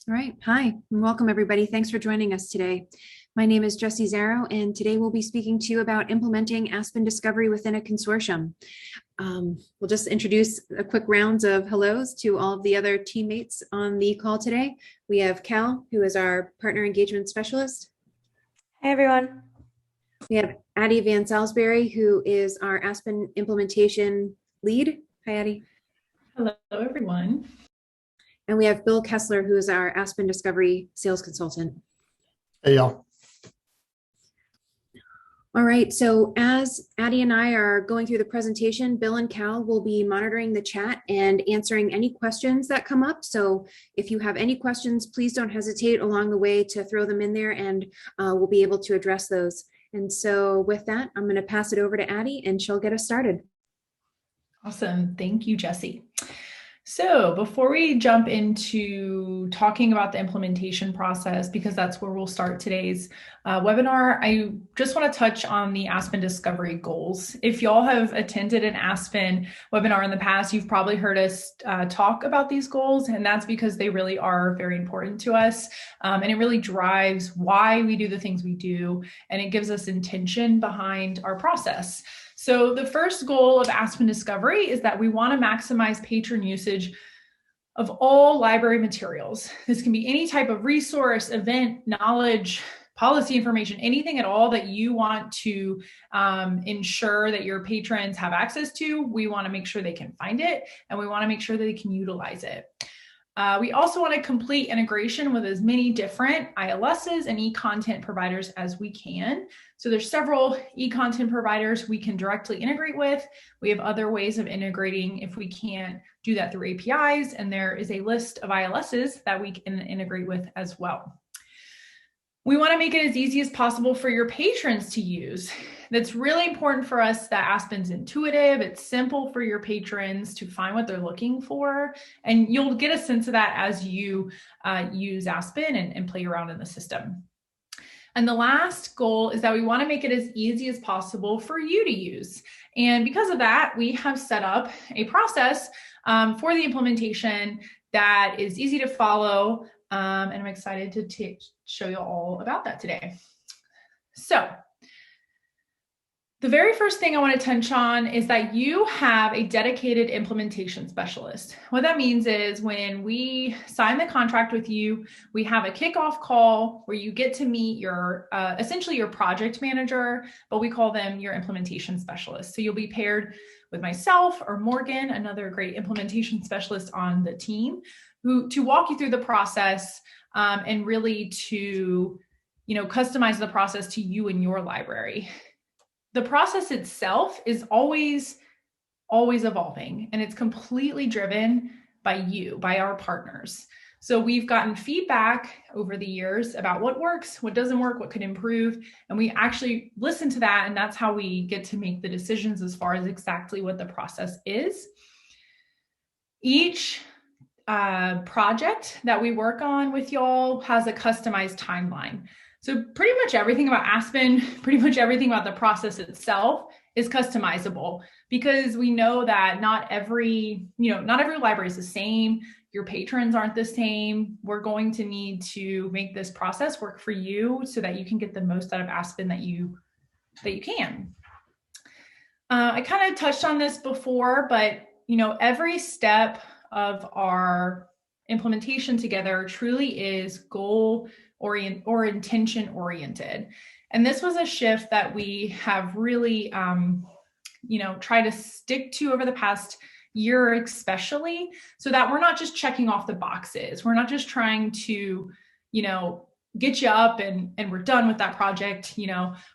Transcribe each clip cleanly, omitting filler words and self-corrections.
All right. Hi, and welcome everybody. Thanks for joining us today. My name is Jessie Zarrow, and today we'll be speaking to you about implementing Aspen Discovery within a consortium. We'll just introduce a quick rounds of hellos to all of the other teammates on the call today. We have Cal, who is our partner engagement specialist. Hey, everyone. We have Addie Van Salisbury, who is our Aspen implementation lead. Hi, Addie. Hello, everyone. And we have Bill Kessler, who is our Aspen Discovery sales consultant. Hey, y'all. All right, so as Addie and I are going through the presentation, Bill and Cal will be monitoring the chat and answering any questions that come up. So if you have any questions, please don't hesitate along the way to throw them in there, and we'll be able to address those. And so with that, I'm going to pass it over to Addie and she'll get us started. Awesome. Thank you, Jessie. So before we jump into talking about the implementation process, because that's where we'll start today's webinar, I just want to touch on the Aspen Discovery goals. If y'all have attended an Aspen webinar in the past, you've probably heard us talk about these goals, and that's because they really are very important to us. And it really drives why we do the things we do, and it gives us intention behind our process. So the first goal of Aspen Discovery is that we want to maximize patron usage of all library materials. This can be any type of resource, event, knowledge, policy information, anything at all that you want to ensure that your patrons have access to. We want to make sure they can find it, and we want to make sure that they can utilize it. We also want to complete integration with as many different ILSs and e-content providers as we can. So there's several e-content providers we can directly integrate with. We have other ways of integrating if we can't do that through APIs, and there is a list of ILSs that we can integrate with as well. We want to make it as easy as possible for your patrons to use. That's really important for us that Aspen's intuitive, it's simple for your patrons to find what they're looking for, and you'll get a sense of that as you use Aspen and play around in the system. And the last goal is that we want to make it as easy as possible for you to use. And because of that, we have set up a process for the implementation that is easy to follow, and I'm excited to show you all about that today. So the very first thing I want to touch on is that you have a dedicated implementation specialist. What that means is when we sign the contract with you, we have a kickoff call where you get to meet your, essentially your project manager, but we call them your implementation specialist. So you'll be paired with myself or Morgan, another great implementation specialist on the team, to walk you through the process and really to, customize the process to you and your library. The process itself is always evolving, and it's completely driven by you, by our partners. So we've gotten feedback over the years about what works, what doesn't work, what could improve, and we actually listen to that, and that's how we get to make the decisions as far as exactly what the process is. Each project that we work on with y'all has a customized timeline. So pretty much everything about Aspen, pretty much everything about the process itself is customizable, because we know that not every library is the same. Your patrons aren't the same. We're going to need to make this process work for you so that you can get the most out of Aspen that you can. I kind of touched on this before, but every step of our implementation together truly is goal oriented or intention oriented. And this was a shift that we have really, tried to stick to over the past year, especially, so that we're not just checking off the boxes. We're not just trying to, get you up and we're done with that project.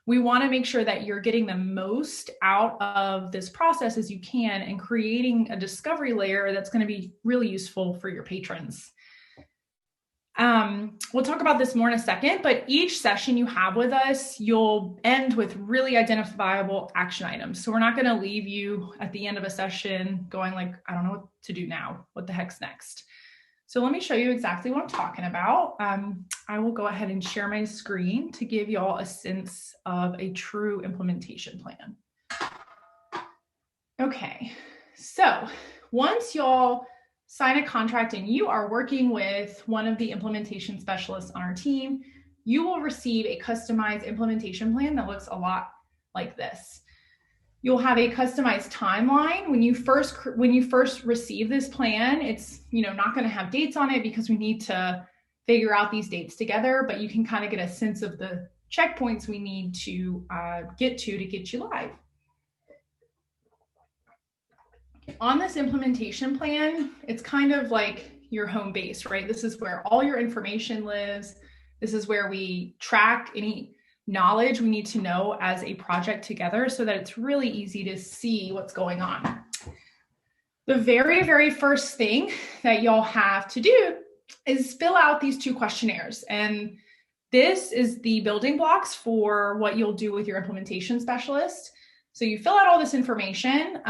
We want to make sure that you're getting the most out of this process as you can and creating a discovery layer that's going to be really useful for your patrons. We'll talk about this more in a second, but each session you have with us, you'll end with really identifiable action items. So we're not going to leave you at the end of a session going like, I don't know what to do now. What the heck's next? So let me show you exactly what I'm talking about. I will go ahead and share my screen to give y'all a sense of a true implementation plan. Okay, so once y'all sign a contract and you are working with one of the implementation specialists on our team, you will receive a customized implementation plan that looks a lot like this. You'll have a customized timeline. When you first receive this plan, it's not going to have dates on it because we need to figure out these dates together, but you can kind of get a sense of the checkpoints we need to get you live. On this implementation plan, it's kind of like your home base, right? This is where all your information lives. This is where we track any knowledge we need to know as a project together so that it's really easy to see what's going on. The very, very first thing that y'all have to do is fill out these 2 questionnaires. And this is the building blocks for what you'll do with your implementation specialist. So you fill out all this information.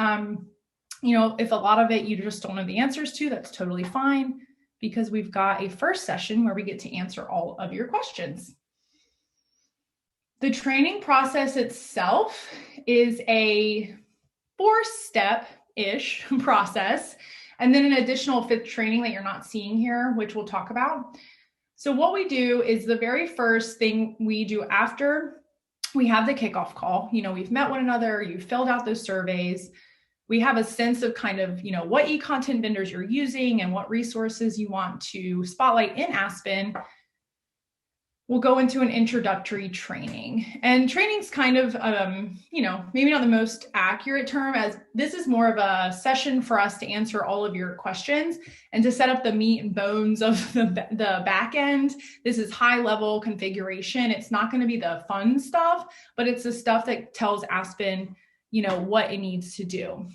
If a lot of it you just don't know the answers to, that's totally fine, because we've got a first session where we get to answer all of your questions. The training process itself is a 4-step-ish process, and then an additional 5th training that you're not seeing here, which we'll talk about. So what we do is the very first thing we do after we have the kickoff call, we've met one another, you've filled out those surveys, we have a sense of kind of, what e-content vendors you're using and what resources you want to spotlight in Aspen. We'll go into an introductory training, and training's kind of, maybe not the most accurate term, as this is more of a session for us to answer all of your questions and to set up the meat and bones of the back end. This is high level configuration. It's not going to be the fun stuff, but it's the stuff that tells Aspen, what it needs to do.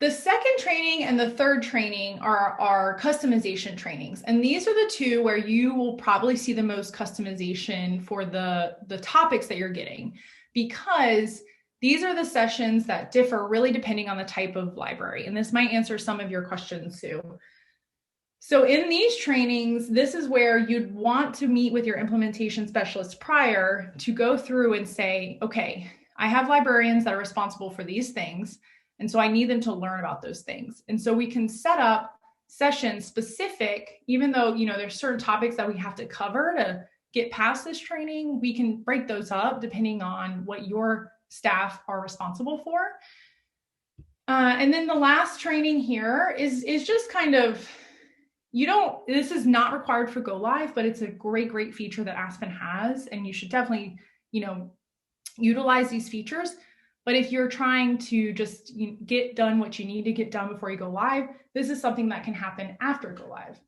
The second training and the third training are our customization trainings. And these are the 2 where you will probably see the most customization for the topics that you're getting, because these are the sessions that differ really depending on the type of library. And this might answer some of your questions too. So in these trainings, this is where you'd want to meet with your implementation specialist prior to go through and say, okay, I have librarians that are responsible for these things, and so I need them to learn about those things. And so we can set up sessions specific, even though, there's certain topics that we have to cover to get past this training, we can break those up depending on what your staff are responsible for. And then the last training here is just kind of, this is not required for go live, but it's a great feature that Aspen has, and you should definitely, utilize these features. But if you're trying to just get done what you need to get done before you go live, this is something that can happen after go live.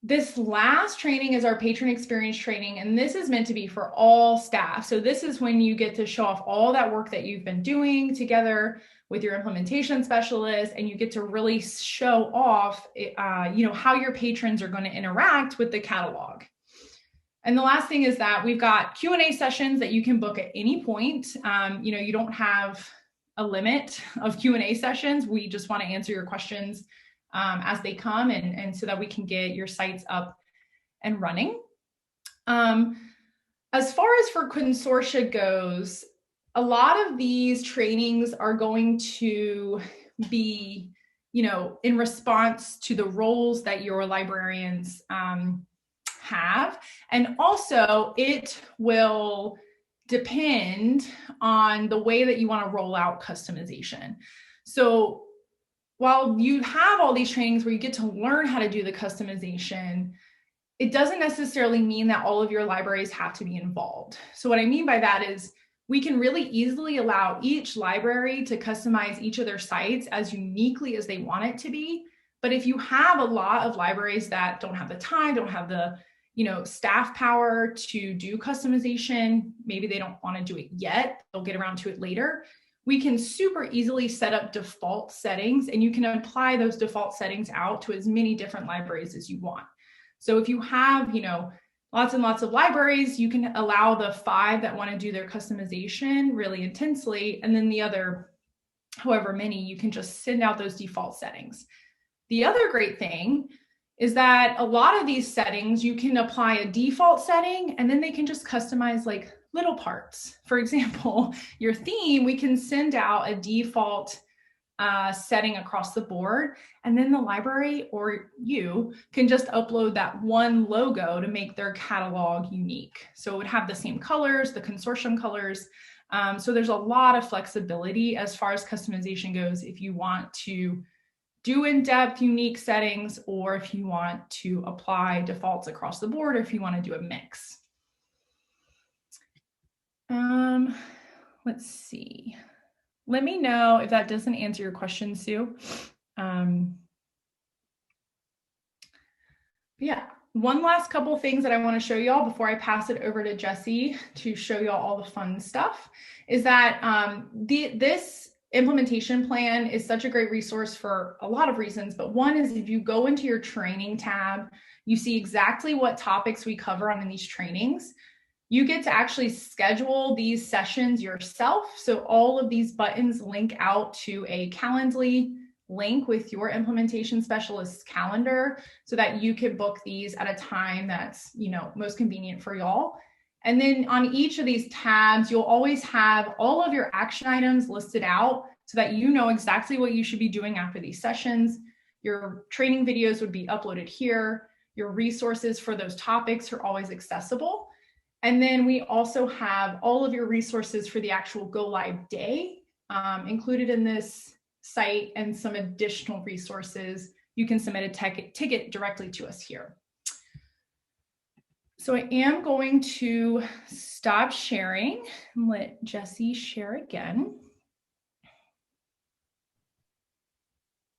This last training is our patron experience training, and this is meant to be for all staff. So this is when you get to show off all that work that you've been doing together with your implementation specialist, and you get to really show off, how your patrons are going to interact with the catalog. And the last thing is that we've got Q&A sessions that you can book at any point. You don't have a limit of Q&A sessions. We just want to answer your questions as they come, and so that we can get your sites up and running. As far as for Consortia goes, a lot of these trainings are going to be, in response to the roles that your librarians have. And also it will depend on the way that you want to roll out customization. So while you have all these trainings where you get to learn how to do the customization, it doesn't necessarily mean that all of your libraries have to be involved. So what I mean by that is we can really easily allow each library to customize each of their sites as uniquely as they want it to be. But if you have a lot of libraries that don't have the time, don't have the staff power to do customization, maybe they don't want to do it yet, they'll get around to it later, we can super easily set up default settings, and you can apply those default settings out to as many different libraries as you want. So if you have, lots and lots of libraries, you can allow the 5 that want to do their customization really intensely, and then the other, however many, you can just send out those default settings. The other great thing is that a lot of these settings, you can apply a default setting and then they can just customize like little parts. For example, your theme, we can send out a default setting across the board. And then the library or you can just upload that one logo to make their catalog unique. So it would have the same colors, the consortium colors. So there's a lot of flexibility as far as customization goes if you want to do in-depth unique settings, or if you want to apply defaults across the board, or if you want to do a mix. Let's see. Let me know if that doesn't answer your question, Sue. Yeah, one last couple things that I want to show y'all before I pass it over to Jessie to show y'all all the fun stuff is that this implementation plan is such a great resource for a lot of reasons, but one is if you go into your training tab, you see exactly what topics we cover on in these trainings. You get to actually schedule these sessions yourself. So all of these buttons link out to a Calendly link with your implementation specialist's calendar so that you can book these at a time that's, most convenient for y'all. And then on each of these tabs, you'll always have all of your action items listed out so that you know exactly what you should be doing after these sessions. Your training videos would be uploaded here. Your resources for those topics are always accessible. And then we also have all of your resources for the actual go live day included in this site, and some additional resources. You can submit a ticket directly to us here. So I am going to stop sharing and let Jessie share again.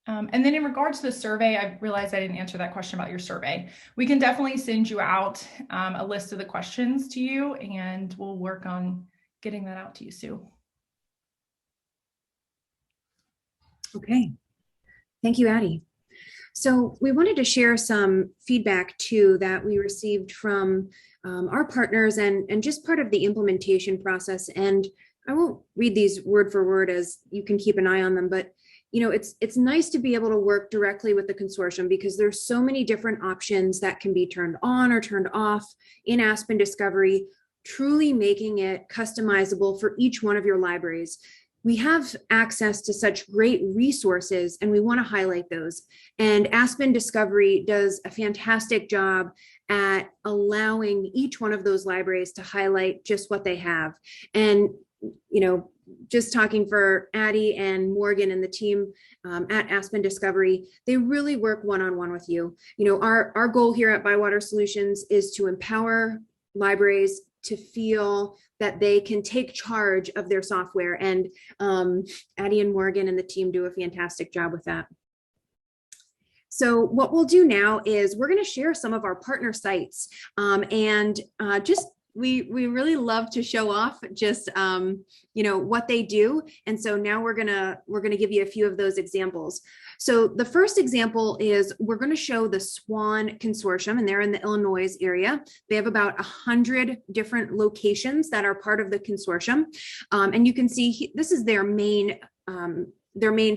And then in regards to the survey, I realized I didn't answer that question about your survey. We can definitely send you out a list of the questions to you, and we'll work on getting that out to you, Sue. Okay, thank you, Addie. So we wanted to share some feedback too that we received from our partners and just part of the implementation process. And I won't read these word for word, as you can keep an eye on them, but it's nice to be able to work directly with the consortium because there's so many different options that can be turned on or turned off in Aspen Discovery, truly making it customizable for each one of your libraries. We have access to such great resources and we want to highlight those. And Aspen Discovery does a fantastic job at allowing each one of those libraries to highlight just what they have. And, just talking for Addie and Morgan and the team at Aspen Discovery, they really work one-on-one with you. Our goal here at Bywater Solutions is to empower libraries to feel that they can take charge of their software. And Addie and Morgan and the team do a fantastic job with that. So what we'll do now is we're going to share some of our partner sites we really love to show off just what they do. And so now we're gonna give you a few of those examples. So the first example is we're going to show the SWAN Consortium, and they're in the Illinois area. They have about 100 different locations that are part of the consortium. And you can see this is their main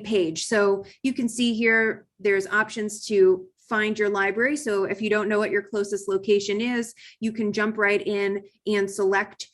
page. So you can see here there's options to find your library. So if you don't know what your closest location is, you can jump right in and select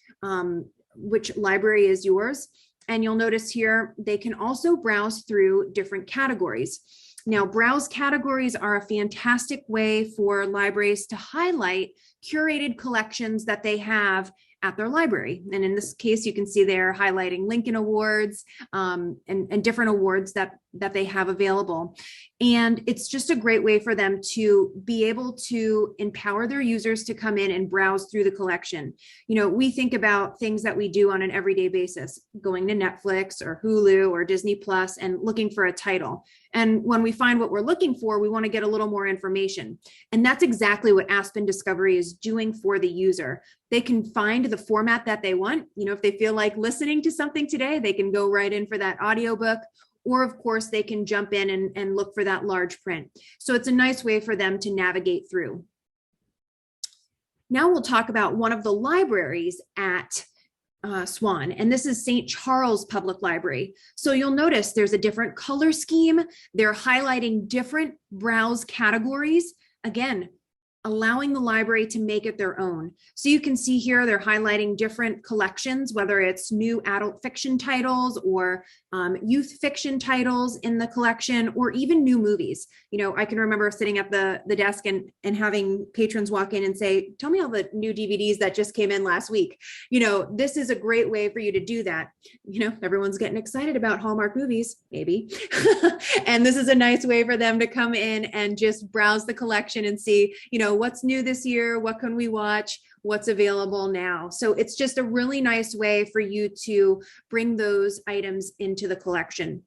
which library is yours. And you'll notice here, they can also browse through different categories. Now, browse categories are a fantastic way for libraries to highlight curated collections that they have at their library. And in this case, you can see they're highlighting Lincoln Awards and different awards that they have available. And it's just a great way for them to be able to empower their users to come in and browse through the collection. We think about things that we do on an everyday basis, going to Netflix or Hulu or Disney Plus and looking for a title. And when we find what we're looking for, we want to get a little more information. And that's exactly what Aspen Discovery is doing for the user. They can find the format that they want. If they feel like listening to something today, they can go right in for that audiobook, or of course they can jump in and look for that large print. So it's a nice way for them to navigate through. Now we'll talk about one of the libraries at SWAN, and this is St. Charles Public Library. So you'll notice there's a different color scheme. They're highlighting different browse categories. Again, allowing the library to make it their own. So you can see here, they're highlighting different collections, whether it's new adult fiction titles or youth fiction titles in the collection, or even new movies. You know, I can remember sitting at the desk and having patrons walk in and say, tell me all the new DVDs that just came in last week. You know, this is a great way for you to do that. You know, everyone's getting excited about Hallmark movies, maybe. And this is a nice way for them to come in and just browse the collection and see, you know, what's new this year, what can we watch, what's available now. So it's just a really nice way for you to bring those items into the collection.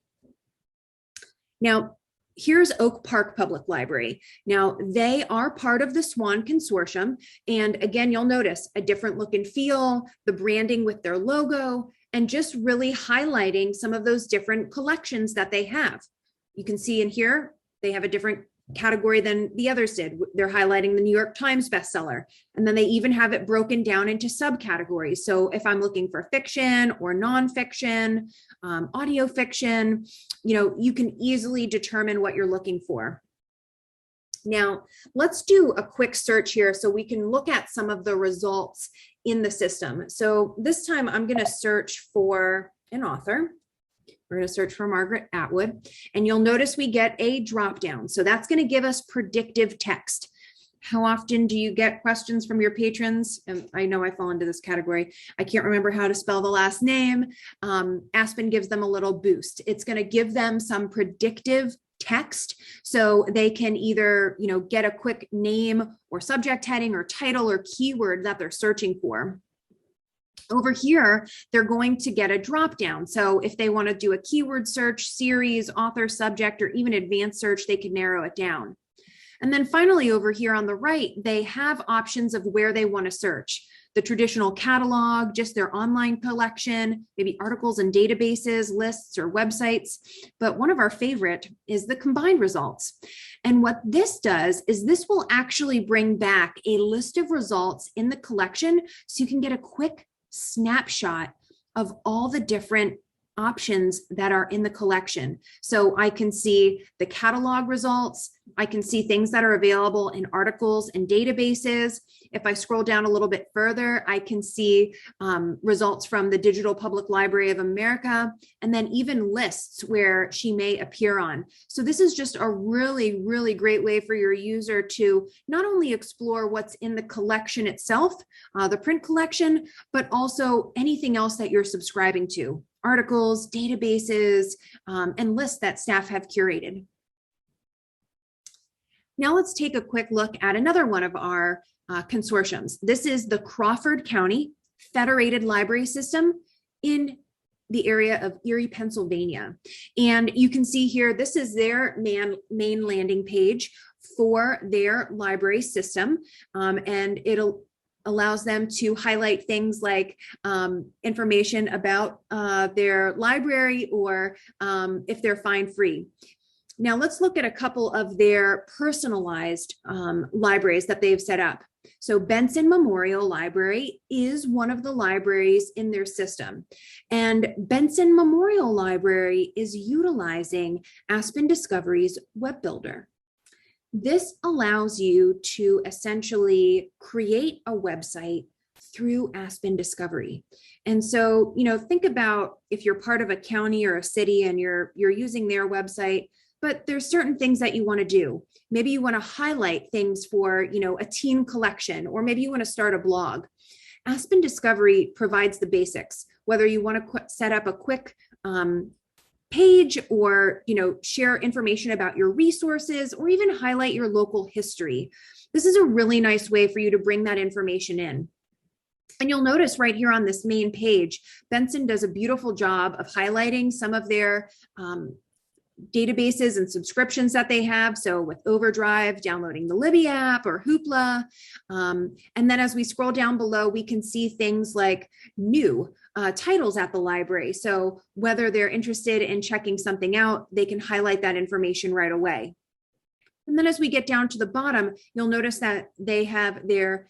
Now, here's Oak Park Public Library. Now, they are part of the SWAN Consortium. And again, you'll notice a different look and feel, the branding with their logo, and just really highlighting some of those different collections that they have. You can see in here, they have a different category than the others did. They're highlighting the New York Times bestseller. And then they even have it broken down into subcategories. So if I'm looking for fiction or nonfiction, audio fiction, you know, you can easily determine what you're looking for. Now, let's do a quick search here so we can look at some of the results in the system. So this time I'm going to search for an author. We're going to search for Margaret Atwood, and you'll notice we get a drop down. So that's going to give us predictive text. How often do you get questions from your patrons? And I know I fall into this category. I can't remember how to spell the last name. Aspen gives them a little boost. It's going to give them some predictive text so they can either, you know, get a quick name or subject heading or title or keyword that they're searching for. Over here, they're going to get a drop down. So if they want to do a keyword search, series, author, subject, or even advanced search, they can narrow it down. And then finally, over here on the right, they have options of where they want to search. The traditional catalog, just their online collection, maybe articles and databases, lists, or websites. But one of our favorite is the combined results. And what this does is this will actually bring back a list of results in the collection so you can get a quick snapshot of all the different options that are in the collection. So I can see the catalog results. I can see things that are available in articles and databases. If I scroll down a little bit further, I can see results from the Digital Public Library of America, and then even lists where she may appear on. So this is just a really, really great way for your user to not only explore what's in the collection itself, the print collection, but also anything else that you're subscribing to. Articles, databases, and lists that staff have curated. Now let's take a quick look at another one of our consortiums. This is the Crawford County Federated Library System in the area of Erie, Pennsylvania. And you can see here, this is their main landing page for their library system. And it'll allows them to highlight things like information about their library or if they're fine free. Now let's look at a couple of their personalized libraries that they've set up. So Benson Memorial Library is one of the libraries in their system. And Benson Memorial Library is utilizing Aspen Discovery's web builder. This allows you to essentially create a website through Aspen Discovery. And so, you know, think about if you're part of a county or a city and you're using their website, but there's certain things that you want to do. Maybe you want to highlight things for, you know, a teen collection, or maybe you want to start a blog. Aspen Discovery provides the basics, whether you want to set up a quick page or, you know, share information about your resources or even highlight your local history. This is a really nice way for you to bring that information in. And you'll notice right here on this main page, Benson does a beautiful job of highlighting some of their databases and subscriptions that they have. So with Overdrive, downloading the Libby app or Hoopla. And then as we scroll down below, we can see things like new titles at the library. So whether they're interested in checking something out, they can highlight that information right away. And then as we get down to the bottom, you'll notice that they have their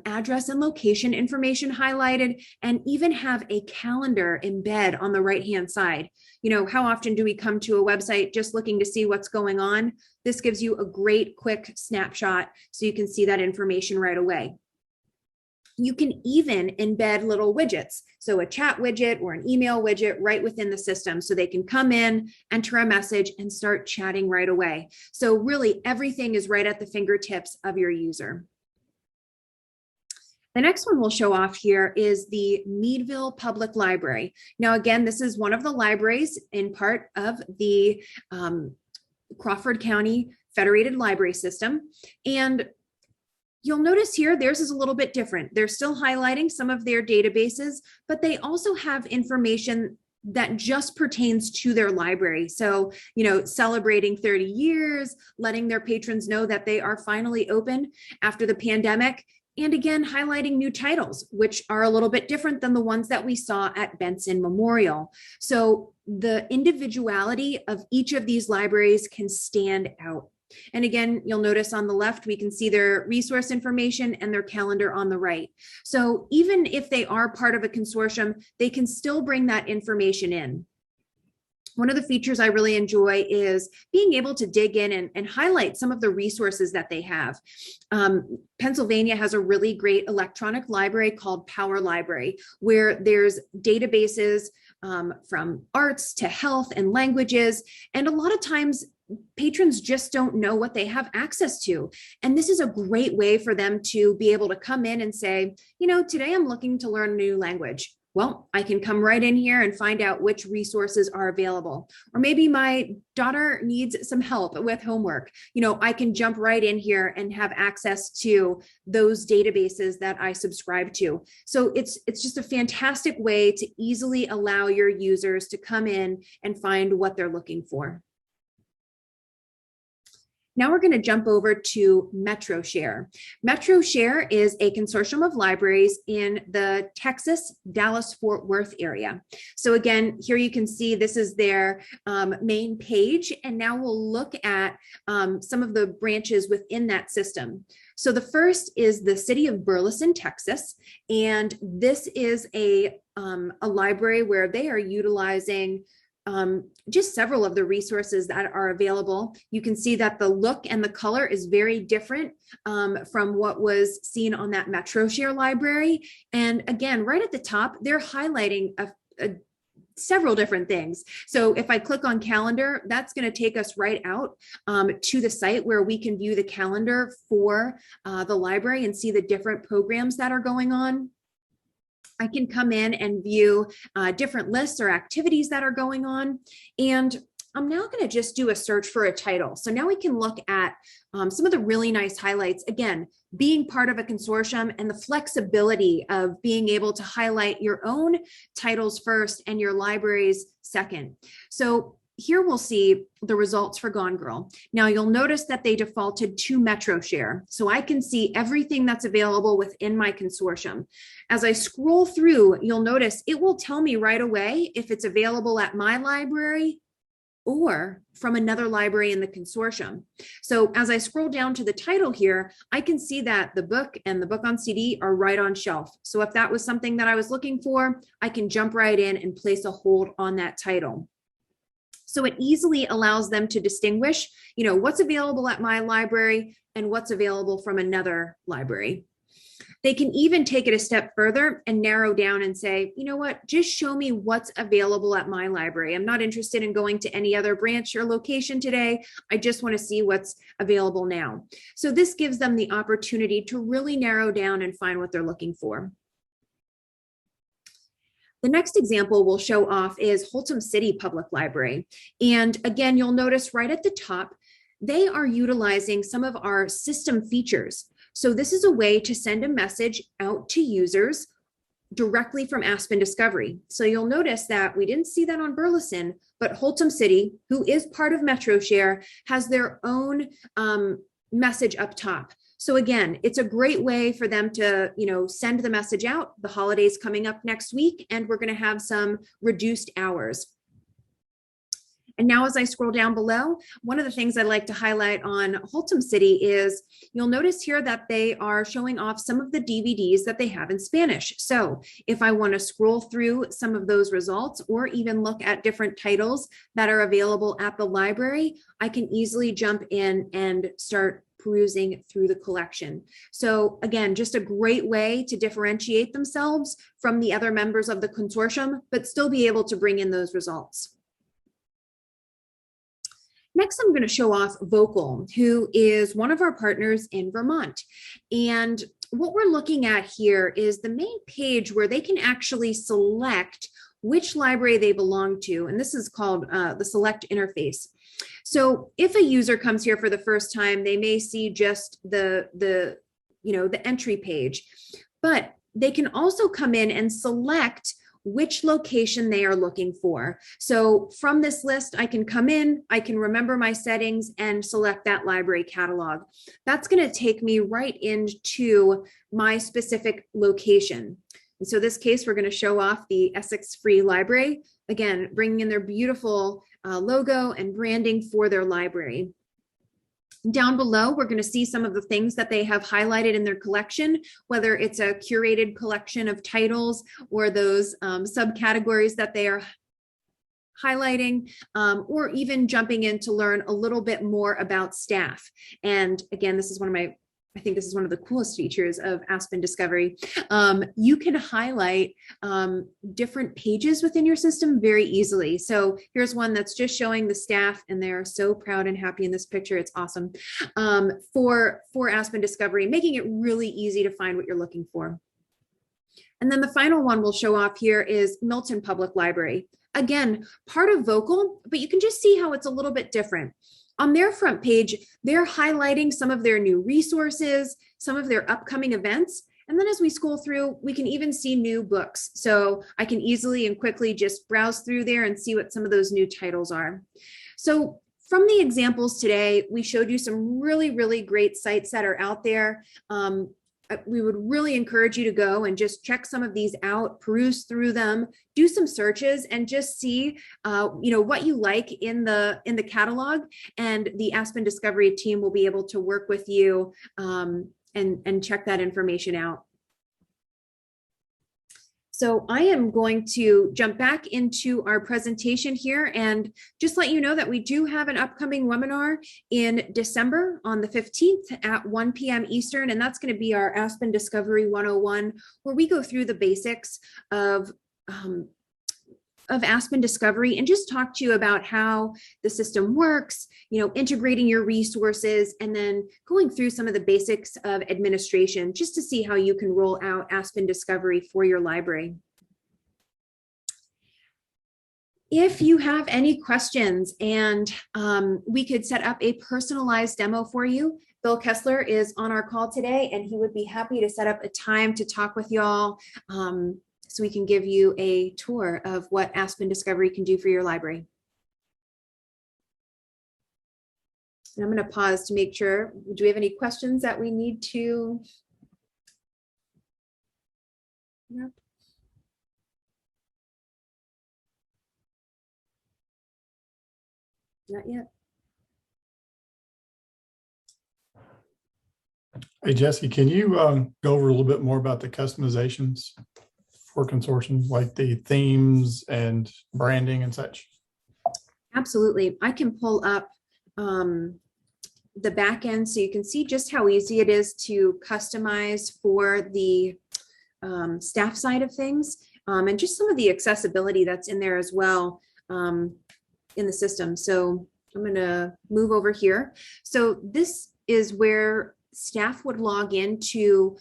address and location information highlighted, and even have a calendar embed on the right-hand side. You know, how often do we come to a website just looking to see what's going on? This gives you a great quick snapshot so you can see that information right away. You can even embed little widgets, so a chat widget or an email widget right within the system, so they can come in, enter a message, and start chatting right away. So really everything is right at the fingertips of your user. The next one we'll show off here is the Meadville Public Library. Now, again, this is one of the libraries in part of the Crawford County Federated Library System. And you'll notice here, theirs is a little bit different. They're still highlighting some of their databases, but they also have information that just pertains to their library. So, you know, celebrating 30 years, letting their patrons know that they are finally open after the pandemic, and again, highlighting new titles, which are a little bit different than the ones that we saw at Benson Memorial. So the individuality of each of these libraries can stand out. And again, you'll notice on the left, we can see their resource information and their calendar on the right. So even if they are part of a consortium, they can still bring that information in. One of the features I really enjoy is being able to dig in and highlight some of the resources that they have. Pennsylvania has a really great electronic library called Power Library, where there's databases from arts to health and languages. And a lot of times patrons just don't know what they have access to. And this is a great way for them to be able to come in and say, you know, today I'm looking to learn a new language. Well, I can come right in here and find out which resources are available. Or maybe my daughter needs some help with homework. You know, I can jump right in here and have access to those databases that I subscribe to. So it's just a fantastic way to easily allow your users to come in and find what they're looking for. Now we're going to jump over to MetroShare. MetroShare is a consortium of libraries in the Texas, Dallas-Fort Worth area. So again, here you can see this is their main page, and now we'll look at some of the branches within that system. So the first is the city of Burleson, Texas, and this is a library where they are utilizing just several of the resources that are available. You can see that the look and the color is very different from what was seen on that MetroShare library. And again, right at the top, they're highlighting several different things. So if I click on calendar, that's going to take us right out to the site where we can view the calendar for the library and see the different programs that are going on. I can come in and view different lists or activities that are going on. And I'm now going to just do a search for a title. So now we can look at some of the really nice highlights. Again, being part of a consortium and the flexibility of being able to highlight your own titles first and your libraries second. So here we'll see the results for Gone Girl. Now you'll notice that they defaulted to MetroShare. So I can see everything that's available within my consortium. As I scroll through, you'll notice it will tell me right away if it's available at my library or from another library in the consortium. So as I scroll down to the title here, I can see that the book and the book on CD are right on shelf. So if that was something that I was looking for, I can jump right in and place a hold on that title. So it easily allows them to distinguish, you know, what's available at my library and what's available from another library. They can even take it a step further and narrow down and say, you know what, just show me what's available at my library. I'm not interested in going to any other branch or location today. I just want to see what's available now. So this gives them the opportunity to really narrow down and find what they're looking for. The next example we'll show off is Holtom City Public Library. And again, you'll notice right at the top, they are utilizing some of our system features. So this is a way to send a message out to users directly from Aspen Discovery. So you'll notice that we didn't see that on Burleson, but Holtom City, who is part of MetroShare, has their own message up top. So again, it's a great way for them to, you know, send the message out. The holidays coming up next week, and we're going to have some reduced hours. And now as I scroll down below, one of the things I'd like to highlight on Holtom City is you'll notice here that they are showing off some of the DVDs that they have in Spanish. So if I want to scroll through some of those results or even look at different titles that are available at the library, I can easily jump in and start perusing through the collection. So again, just a great way to differentiate themselves from the other members of the consortium, but still be able to bring in those results. Next, I'm going to show off Vocal, who is one of our partners in Vermont. And what we're looking at here is the main page where they can actually select which library they belong to. And this is called the Select interface. So if a user comes here for the first time, they may see just the entry page, but they can also come in and select which location they are looking for. So from this list, I can come in, I can remember my settings and select that library catalog. That's going to take me right into my specific location. And so this case, we're going to show off the Essex Free Library, again, bringing in their beautiful logo and branding for their library. Down below, we're going to see some of the things that they have highlighted in their collection, whether it's a curated collection of titles or those subcategories that they are highlighting, or even jumping in to learn a little bit more about staff. And again, this is I think this is one of the coolest features of Aspen Discovery. You can highlight different pages within your system very easily. So here's one that's just showing the staff, and they're so proud and happy in this picture. It's awesome. For Aspen Discovery, making it really easy to find what you're looking for. And then the final one we'll show off here is Milton Public Library. Again, part of Vocal, but you can just see how it's a little bit different. On their front page, they're highlighting some of their new resources, some of their upcoming events. And then as we scroll through, we can even see new books. So I can easily and quickly just browse through there and see what some of those new titles are. So from the examples today, we showed you some really, really great sites that are out there. We would really encourage you to go and just check some of these out, peruse through them, do some searches, and just see, what you like in the catalog. And the Aspen Discovery team will be able to work with you and check that information out. So I am going to jump back into our presentation here and just let you know that we do have an upcoming webinar in December on the 15th at 1 p.m. Eastern, and that's going to be our Aspen Discovery 101, where we go through the basics of Aspen Discovery and just talk to you about how the system works, integrating your resources, and then going through some of the basics of administration just to see how you can roll out Aspen Discovery for your library. If you have any questions and we could set up a personalized demo for you, Bill Kessler is on our call today, and he would be happy to set up a time to talk with y'all so we can give you a tour of what Aspen Discovery can do for your library. And I'm going to pause to make sure. Do we have any questions that we need to? Nope. Not yet. Hey, Jesse, can you go over a little bit more about the customizations for Consortium, like the themes and branding and such? Absolutely. I can pull up the back end so you can see just how easy it is to customize for the staff side of things, and just some of the accessibility that's in there as well in the system. So I'm going to move over here. So this is where staff would log in to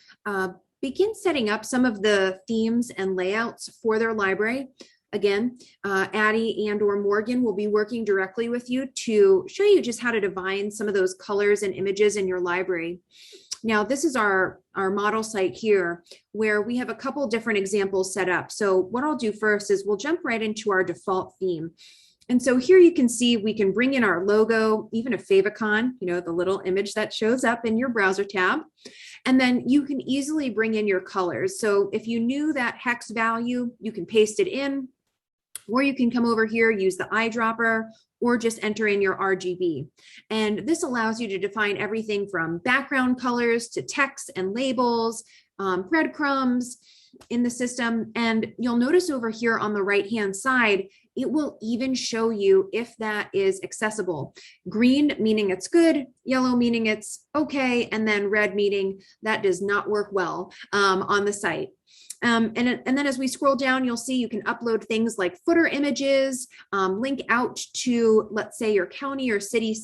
begin setting up some of the themes and layouts for their library. Again, Addie and or Morgan will be working directly with you to show you just how to define some of those colors and images in your library. Now, this is our model site here where we have a couple different examples set up. So what I'll do first is we'll jump right into our default theme. And so here you can see we can bring in our logo, even a favicon, the little image that shows up in your browser tab. And then you can easily bring in your colors. So if you knew that hex value, you can paste it in, or you can come over here, use the eyedropper, or just enter in your RGB. And this allows you to define everything from background colors to text and labels, breadcrumbs in the system. And you'll notice over here on the right-hand side, it will even show you if that is accessible. Green meaning it's good, yellow meaning it's okay, and then red meaning that does not work well on the site. And then as we scroll down, you'll see you can upload things like footer images, link out to, let's say, your county or city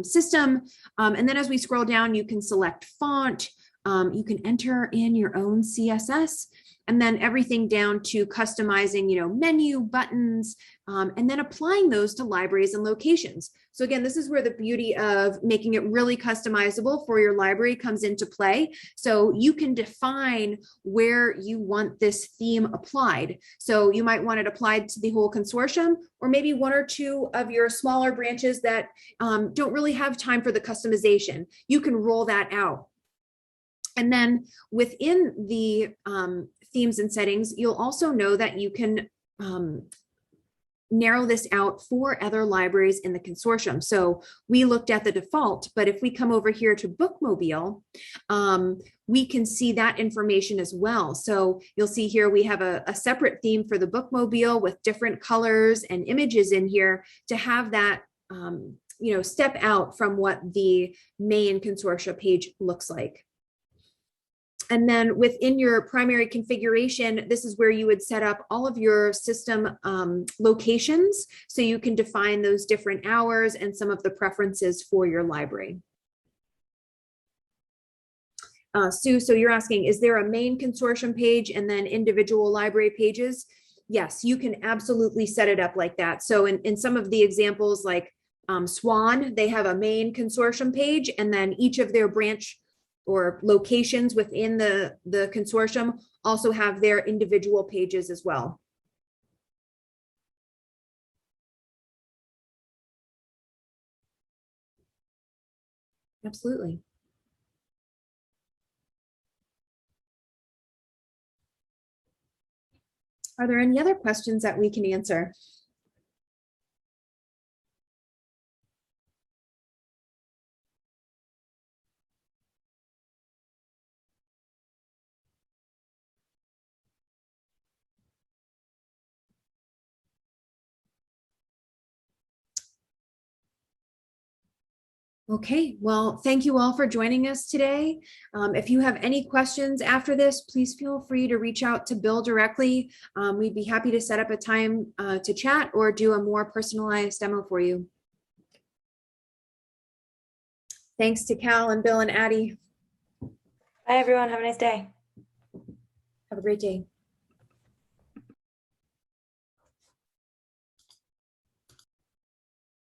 system. And then as we scroll down, you can select font, you can enter in your own CSS, and then everything down to customizing, menu, buttons, and then applying those to libraries and locations. So again, this is where the beauty of making it really customizable for your library comes into play. So you can define where you want this theme applied. So you might want it applied to the whole consortium, or maybe one or two of your smaller branches that don't really have time for the customization. You can roll that out. And then within the themes and settings, you'll also know that you can narrow this out for other libraries in the consortium. So we looked at the default, but if we come over here to Bookmobile, we can see that information as well. So you'll see here we have a separate theme for the Bookmobile with different colors and images in here to have that step out from what the main consortia page looks like. And then within your primary configuration, this is where you would set up all of your system locations. So you can define those different hours and some of the preferences for your library. Sue, so you're asking, is there a main consortium page and then individual library pages? Yes, you can absolutely set it up like that. So in some of the examples like Swan, they have a main consortium page, and then each of their branch or locations within the consortium also have their individual pages as well. Absolutely. Are there any other questions that we can answer? Okay, well, thank you all for joining us today. If you have any questions after this, please feel free to reach out to Bill directly. We'd be happy to set up a time to chat or do a more personalized demo for you. Thanks to Cal and Bill and Addie. Bye, everyone. Have a nice day. Have a great day.